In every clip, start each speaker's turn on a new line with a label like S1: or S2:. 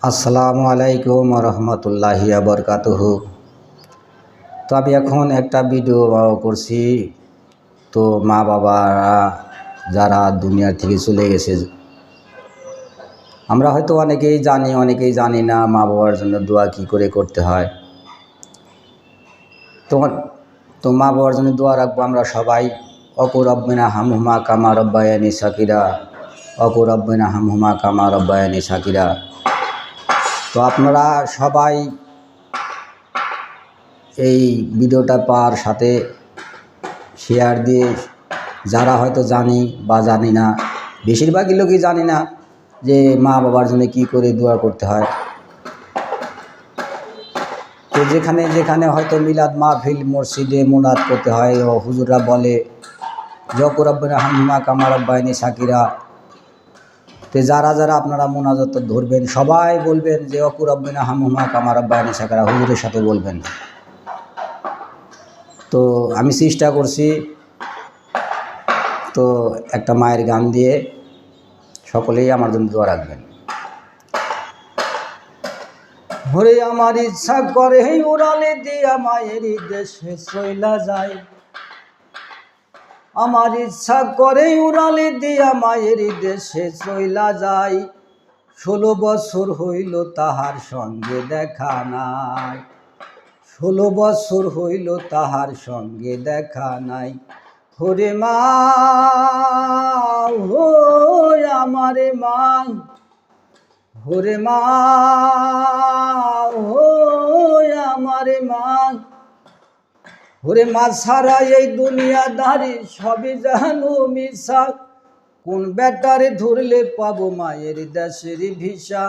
S1: আসসালামু আলাইকুম রহমতুল্লাহি বরকাতুহু। তো আমি এখন একটা ভিডিও করছি। তো মা বাবারা যারা দুনিয়ার থেকে চলে গেছে, আমরা হয়তো অনেকেই জানি, অনেকেই জানি না মা বাবার জন্য দোয়া কী করে করতে হয়। তো মা বাবার জন্য দোয়া রাখবো আমরা সবাই। অকু রব্বিনা হামহুমা কামা রব্বায়ানি সাকিরা, অকু রব্বিনা হামহুমা কামা রব্বায়ানি সাকিরা। তো আপনারা সবাই এই ভিডিওটা পাওয়ার সাথে শেয়ার দিয়ে, যারা হয়তো জানি বা জানি না, বেশিরভাগই লোকই জানি না যে মা বাবার জন্য কী করে দোয়া করতে হয়। তো যেখানে যেখানে হয়তো মিলাদ মাহফিল মসজিদে মুনাত করতে হয়, ও হুজুররা বলে যকু রব্বিনা হামহুমা কামা রব্বায়ানি সাকিরা। তো যারা যারা আপনারা মুনাজাত ধরবেন সবাই বলবেন যে অকু রব্বিনা হামহুমা কামা রব্বায়ানি সাকিরা, হুজুরের সাথে বলবেন। তো আমি চেষ্টা করছি, তো একটা মায়ের গান দিয়ে সকলেই আমার জন্য দোয়া রাখবেন। ভরে আমার ইচ্ছা করে উড়ালে দিয়া মায়ের দেশে চইলা যায়, আমার ইচ্ছা করে উড়ালে দিয়া মায়ের দেশে চইলা যায়। 16 বছর হইল তাহার সঙ্গে দেখা নাই, 16 বছর হইল তাহার সঙ্গে দেখা নাই। ওরে মা হো আমারে মা, ওরে মা হো আমারে মা, ওরে মা ছাড়া এই দুনিয়াদারি সবই জানো মিশা, কোন বেটারে ধরলে পাবো মায়ের দেশের ভিসা।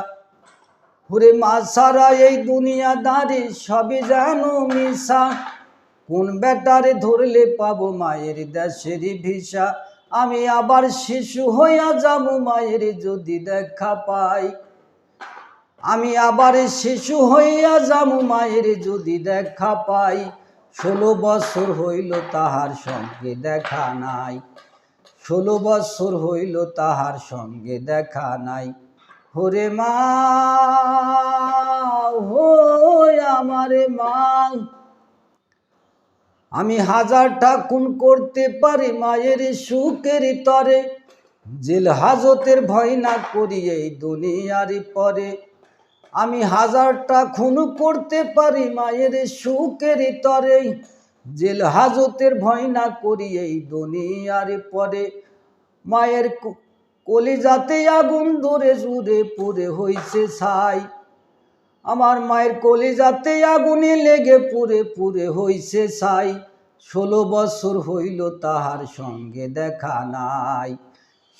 S1: ওরে মা ছাড়া এই দুনিয়াদারি সবই জানো মিশা, কোন বেটারে ধরলে পাবো মায়ের দেশের ভিসা। আমি আবার শিশু হইয়া যাবো মায়ের যদি দেখা পাই, আমি আবার শিশু হইয়া যাবো মায়ের যদি দেখা পাই। 16 বছর হইল তাহার সঙ্গে দেখা নাই, 16 বছর হইল তাহার সঙ্গে দেখা নাই। ওরে মা হো আমারে মা, আমি হাজারটা খুন করতে পারি মায়ের সুখের তরে, জেল হাজতের ভয় না করি এই দুনিয়ার পরে। আমি হাজারটা খুন করতে পারি মায়ের সুখের তরে, জেল হাজতের ভয় না করি এই দুনিয়ার পরে। মায়ের কলিজাতে আগুন ধরে জুড়ে পুড়ে হইছে ছাই, আমার মায়ের কলিজাতে আগুনে লেগে পুড়ে পুড়ে হইছে ছাই। 16 বছর হইল তাহার সঙ্গে দেখা নাই,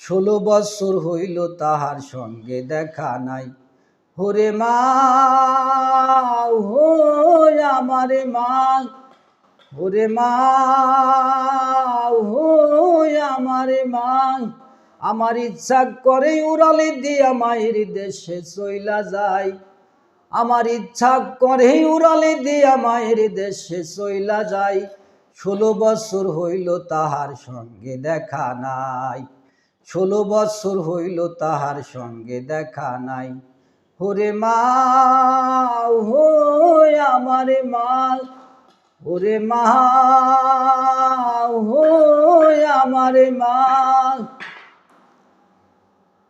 S1: 16 বছর হইল তাহার সঙ্গে দেখা নাই। ওরে মা হো আমারে মা, ওরে মা হো আমারে মা, আমার ইচ্ছা করে উড়ালে দিয়া মায়ের দেশে চইলা যায়, আমার ইচ্ছা করে উড়ালে দিয়া মায়ের দেশে চইলা যায়। 16 বছর হইল তাহার সঙ্গে দেখা নাই, 16 বছর হইল তাহার সঙ্গে দেখা নাই। ওরে মা হো আমারে মা, ওরে মা হো আমারে মা।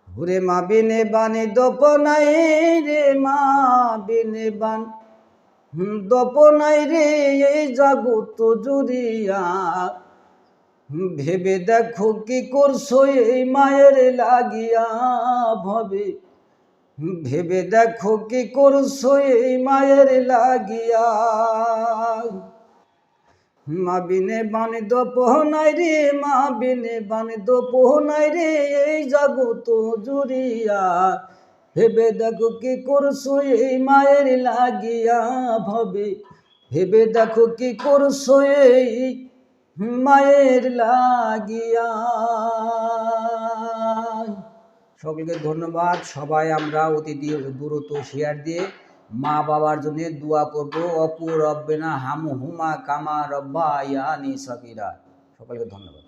S1: ওরে মা বিনে বানে দপনাই রে, মা বিনে বান দপনাই রে এই জগৎ জুড়িয়া। ভেবে দেখো কি করছো এই মায়ের লাগিয়া ভবে, ভেবে দেখো কি করছো এই মায়ের লাগিয়া। মা বিনে বানে দপনাই রে, মা বিনে বানে দপনাই রে এই জগৎ জুড়িয়া। ভেবে দেখো কি করছো এই মায়ের লাগিয়া ভবে, ভেবে দেখো কি করছো এই মায়ের লাগিয়া। সকলকে ধন্যবাদ। সবাই আমরা অতি দ্রুত শেয়ার দিয়ে মা বাবার জন্য দোয়া করবো। অকু রব্বিনা হামহুমা কামা রব্বায়ানি সাগীরা। সকলকে ধন্যবাদ।